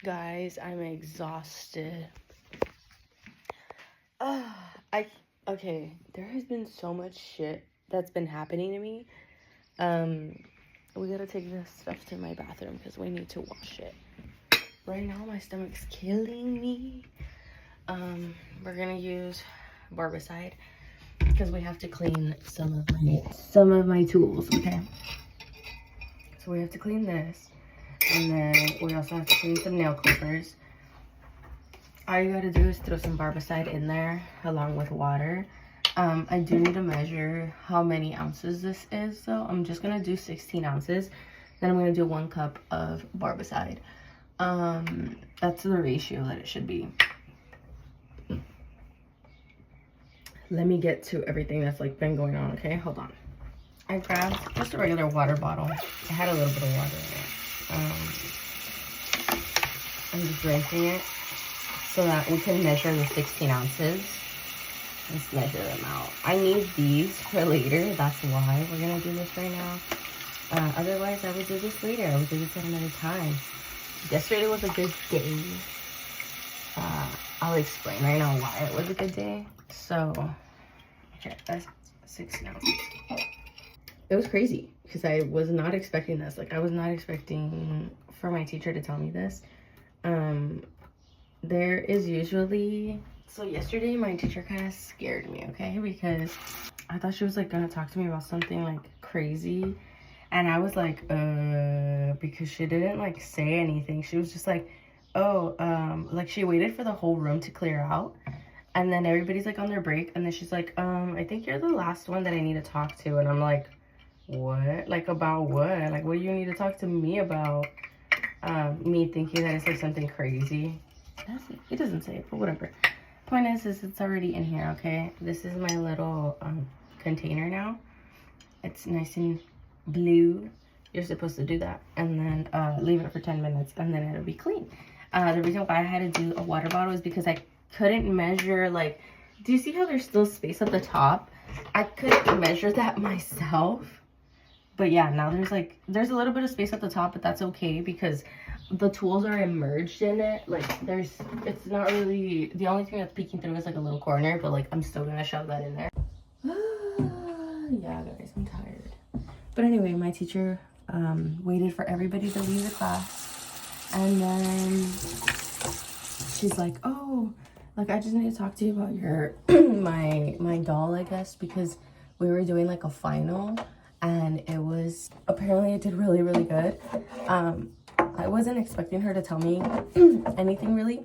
Guys, I'm exhausted. Okay, there has been so much shit that's been happening to me. We gotta take this stuff to my bathroom because we need to wash it. Right now, my stomach's killing me. We're gonna use Barbicide because we have to clean some of my tools, okay? So we have to clean this, and then we also have to clean some nail clippers. All you gotta do is throw some Barbicide in there along with water. I do need to measure how many ounces this is, so I'm just gonna do 16 ounces. Then I'm gonna do 1 cup of Barbicide. That's the ratio that it should be. Let me get to everything that's like been going on, okay? Hold on. I grabbed just a regular water bottle. It had a little bit of water in it. I'm just drinking it so that we can measure the 16 ounces. Let's measure them out. I need these for later. That's why we're gonna do this right now. Otherwise, I would do this later. I would do this at another time. Yesterday was a good day. I'll explain right now why it was a good day. So, okay, that's 16 ounces. It was crazy because I was not expecting this. Like, I was not expecting for my teacher to tell me this. There is usually... So yesterday, my teacher kind of scared me, okay? Because I thought she was, like, gonna talk to me about something, like, crazy. And I was like, because she didn't, like, say anything. She was just like, oh, like, she waited for the whole room to clear out. And then everybody's, like, on their break. And then she's like, I think you're the last one that I need to talk to. And I'm like, what? Like, about what? Like, what do you need to talk to me about? Me thinking that it's, like, something crazy. It doesn't say it, but whatever. Point is it's already in here, okay? This is my little container now. It's nice and blue. You're supposed to do that. And then leave it for 10 minutes and then it'll be clean. The reason why I had to do a water bottle is because I couldn't measure, like, do you see how there's still space at the top? I couldn't measure that myself. But yeah, now there's a little bit of space at the top, but that's okay because the tools are immersed in it. Like, it's not really, the only thing that's peeking through is like a little corner, but like I'm still gonna shove that in there. Yeah, guys, I'm tired. But anyway, my teacher waited for everybody to leave the class, and then she's like, oh, like, I just need to talk to you about your my doll, I guess, because we were doing like a final, and it was, apparently it did really, really good. I wasn't expecting her to tell me anything really,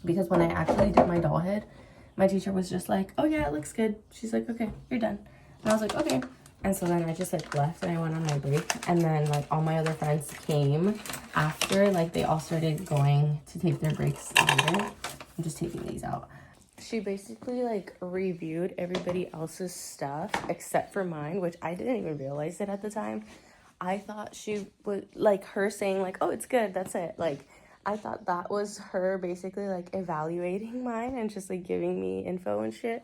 because when I actually did my doll head, my teacher was just like, oh yeah, it looks good. She's like, okay, you're done. And I was like, okay. And so then I just like left and I went on my break. And then like all my other friends came after, like they all started going to take their breaks later. I'm just taking these out. She basically like reviewed everybody else's stuff except for mine, which I didn't even realize it at the time. I thought she would, like, her saying like, oh, it's good, that's it. Like, I thought that was her basically like evaluating mine and just like giving me info and shit.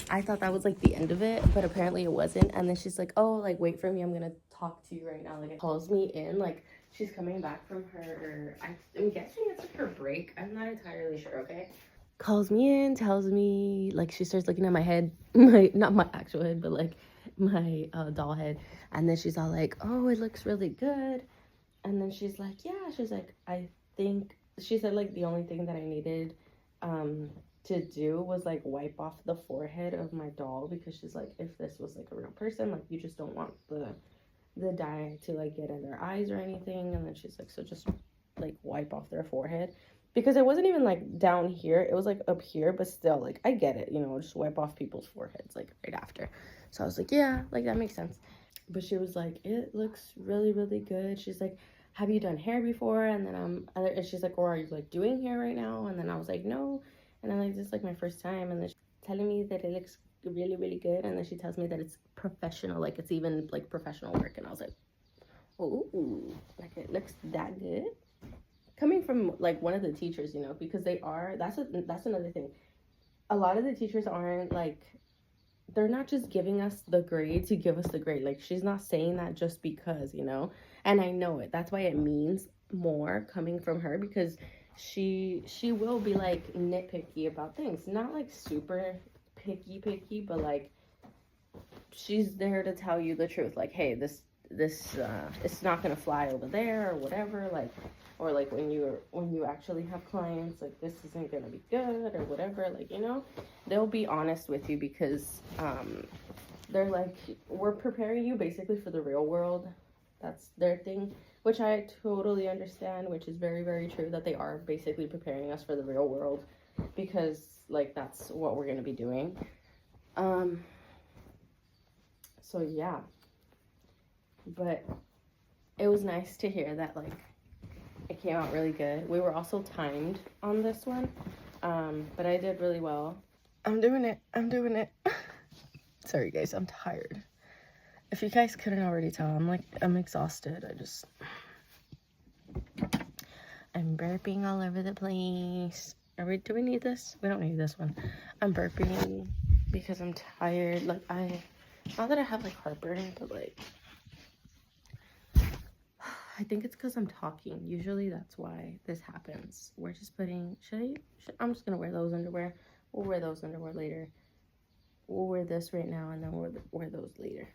I thought that was like the end of it, but apparently it wasn't. And then she's like, oh, like, wait for me, I'm gonna talk to you right now. Like, it calls me in, like she's coming back from her, I'm guessing it's like her break, I'm not entirely sure, okay? Calls me in, tells me, like, she starts looking at my head, not my actual head, but like my doll head. And then she's all like, oh, it looks really good. And then she's like, yeah, she's like, I think, she said like the only thing that I needed to do was like wipe off the forehead of my doll, because she's like, if this was like a real person, like, you just don't want the dye to like get in their eyes or anything. And then she's like, so just like wipe off their forehead, because it wasn't even like down here, it was like up here, but still, like, I get it, you know, just wipe off people's foreheads like right after. So I was like, yeah, like, that makes sense. But she was like, it looks really, really good. She's like, have you done hair before? And then and she's like, or are you like doing hair right now? And then I was like, no. And I'm like, this is like my first time. And then she's telling me that it looks really, really good. And then she tells me that it's professional, like it's even like professional work. And I was like, oh, like, it looks that good. Coming from like one of the teachers, you know, because they are, that's another thing. A lot of the teachers aren't like, they're not just giving us the grade to give us the grade. Like, she's not saying that just because, you know, and I know it. That's why it means more coming from her, because she will be like nitpicky about things, not like super picky, but like she's there to tell you the truth, like, hey, this it's not gonna fly over there or whatever, like, or like when you actually have clients, like, this isn't gonna be good or whatever, like, you know, they'll be honest with you, because they're like, we're preparing you basically for the real world. That's their thing, which I totally understand, which is very, very true, that they are basically preparing us for the real world, because like that's what we're gonna be doing. So yeah, but it was nice to hear that like it came out really good. We were also timed on this one, but I did really well. I'm doing it. Sorry guys, I'm tired. If you guys couldn't already tell, I'm exhausted. I'm burping all over the place. Do we need this? We don't need this one. I'm burping because I'm tired. Like, not that I have like heartburn, but like, I think it's because I'm talking. Usually that's why this happens. We're just putting, I'm just gonna wear those underwear. We'll wear those underwear later. We'll wear this right now, and then we'll wear those later.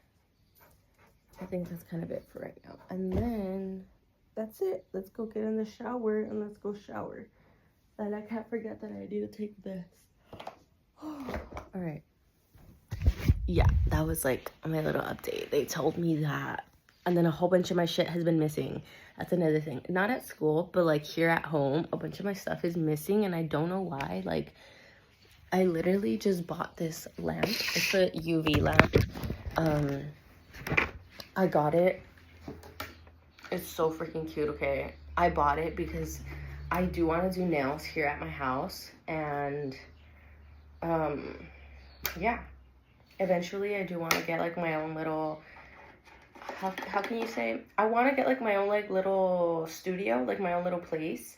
I think that's kind of it for right now. And then that's it. Let's go get in the shower and let's go shower. And I can't forget that I need to take this. All right. Yeah, that was like my little update. They told me that. And then a whole bunch of my shit has been missing. That's another thing. Not at school, but like here at home, a bunch of my stuff is missing, and I don't know why. Like, I literally just bought this lamp. It's a UV lamp. I got it. It's so freaking cute, okay? I bought it because I do want to do nails here at my house. And, yeah. Eventually, I do want to get, like, my own little... How can you say? I want to get, like, my own, like, little studio. Like, my own little place.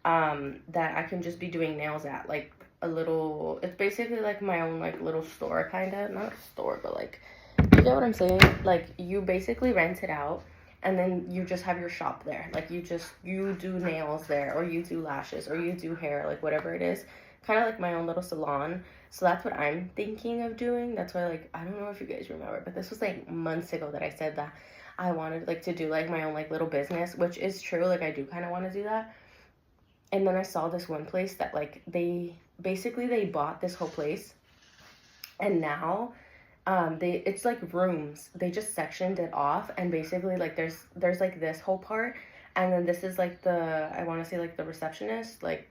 That I can just be doing nails at. Like, a little... It's basically, like, my own, like, little store, kind of. Not a store, but, like... You get what I'm saying? Like, you basically rent it out, and then you just have your shop there. Like, you do nails there, or you do lashes, or you do hair, like, whatever it is. Kind of like my own little salon. So that's what I'm thinking of doing. That's why, like, I don't know if you guys remember, but this was, like, months ago that I said that I wanted, like, to do, like, my own, like, little business, which is true. Like, I do kind of want to do that. And then I saw this one place that, like, they bought this whole place, and now... it's like rooms. They just sectioned it off, and basically like there's like this whole part, and then this is like I want to say like the receptionist, like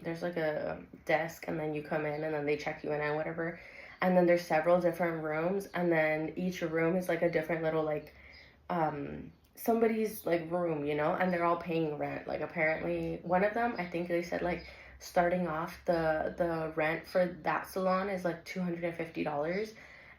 there's like a desk, and then you come in and then they check you in and whatever, and then there's several different rooms, and then each room is like a different little like somebody's like room, you know, and they're all paying rent. Like, apparently one of them, I think they said like starting off the rent for that salon is like $250.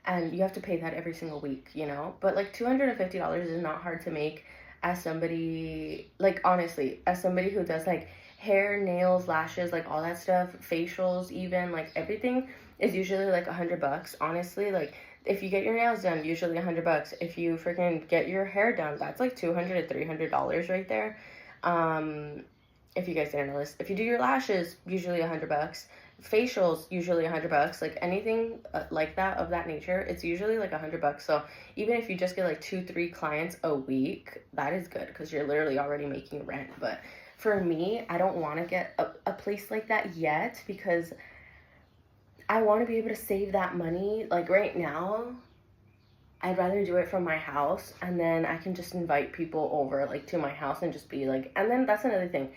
And you have to pay that every single week, you know? But, like, $250 is not hard to make as somebody, like, honestly, as somebody who does, like, hair, nails, lashes, like, all that stuff, facials even, like, everything is usually, like, $100, honestly. Like, if you get your nails done, usually $100. If you freaking get your hair done, that's, like, $200 to $300 right there. If you guys didn't know this. If you do your lashes, usually $100. Facials, usually $100. Like, anything like that, of that nature, it's usually like $100. So even if you just get like 2-3 clients a week, that is good, because you're literally already making rent. But for me, I don't want to get a place like that yet, because I want to be able to save that money. Like, right now, I'd rather do it from my house, and then I can just invite people over, like, to my house, and just be like... And then that's another thing.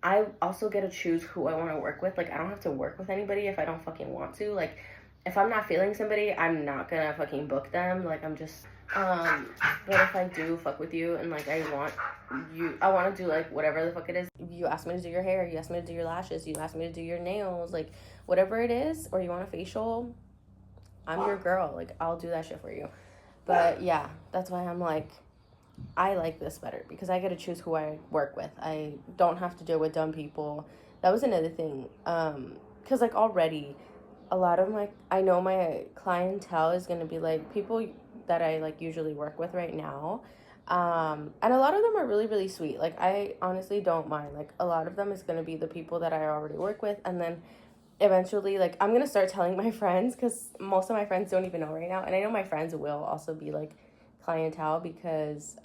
I also get to choose who I want to work with. Like, I don't have to work with anybody if I don't fucking want to. Like, if I'm not feeling somebody, I'm not gonna fucking book them. Like, I'm just... But if I do fuck with you, and, like, I want to do, like, whatever the fuck it is. You ask me to do your hair, you ask me to do your lashes, you ask me to do your nails, like, whatever it is, or you want a facial, I'm your girl. Like, I'll do that shit for you. But, yeah, that's why I'm, like... I like this better, because I get to choose who I work with. I don't have to deal with dumb people. That was another thing. Because, like, already, a lot of I know my clientele is going to be, like, people that I, like, usually work with right now. And a lot of them are really, really sweet. Like, I honestly don't mind. Like, a lot of them is going to be the people that I already work with. And then eventually, like, I'm going to start telling my friends because most of my friends don't even know right now. And I know my friends will also be, like, clientele because,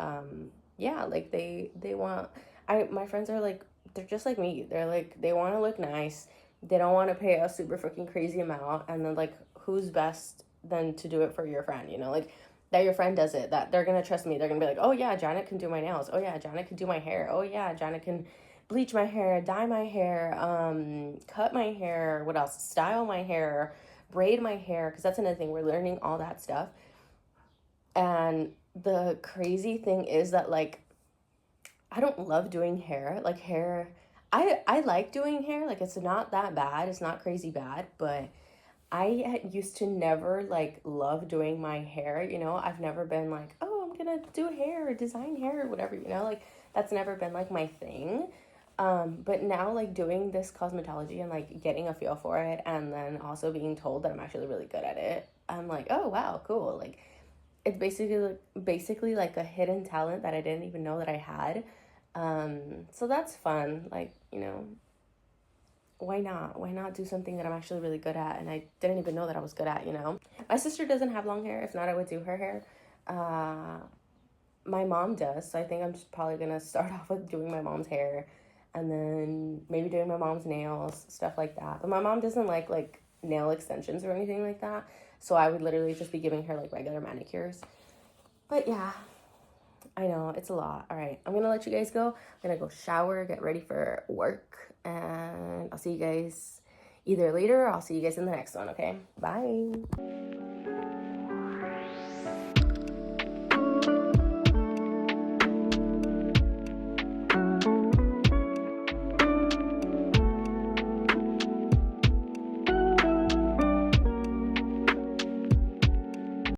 yeah, like, they want, my friends are, like, they're just like me. They're, like, they want to look nice. They don't want to pay a super freaking crazy amount. And then, like, who's best than to do it for your friend, you know? Like, that your friend does it, that they're gonna trust me. They're gonna be like, oh yeah, Janet can do my nails. Oh yeah, Janet can do my hair. Oh yeah, Janet can bleach my hair, dye my hair, cut my hair. What else? Style my hair, braid my hair. Because that's another thing. We're learning all that stuff. And the crazy thing is that, like, I don't love doing hair. Like, hair, I like doing hair. Like, it's not that bad. It's not crazy bad, but I used to never like love doing my hair, you know. I've never been like, oh, I'm gonna do hair or design hair or whatever, you know. Like, that's never been like my thing. But now, like, doing this cosmetology and like getting a feel for it, and then also being told that I'm actually really good at it, I'm like, oh wow, cool. Like, it's basically like a hidden talent that I didn't even know that I had. So that's fun. Like, you know, why not? Why not do something that I'm actually really good at and I didn't even know that I was good at, you know? My sister doesn't have long hair. If not, I would do her hair. My mom does, so I think I'm just probably gonna start off with doing my mom's hair and then maybe doing my mom's nails, stuff like that. But my mom doesn't like nail extensions or anything like that, so I would literally just be giving her like regular manicures. But yeah, I know, it's a lot. All right, I'm gonna let you guys go. I'm gonna go shower, get ready for work, and I'll see you guys either later or I'll see you guys in the next one, okay? Bye.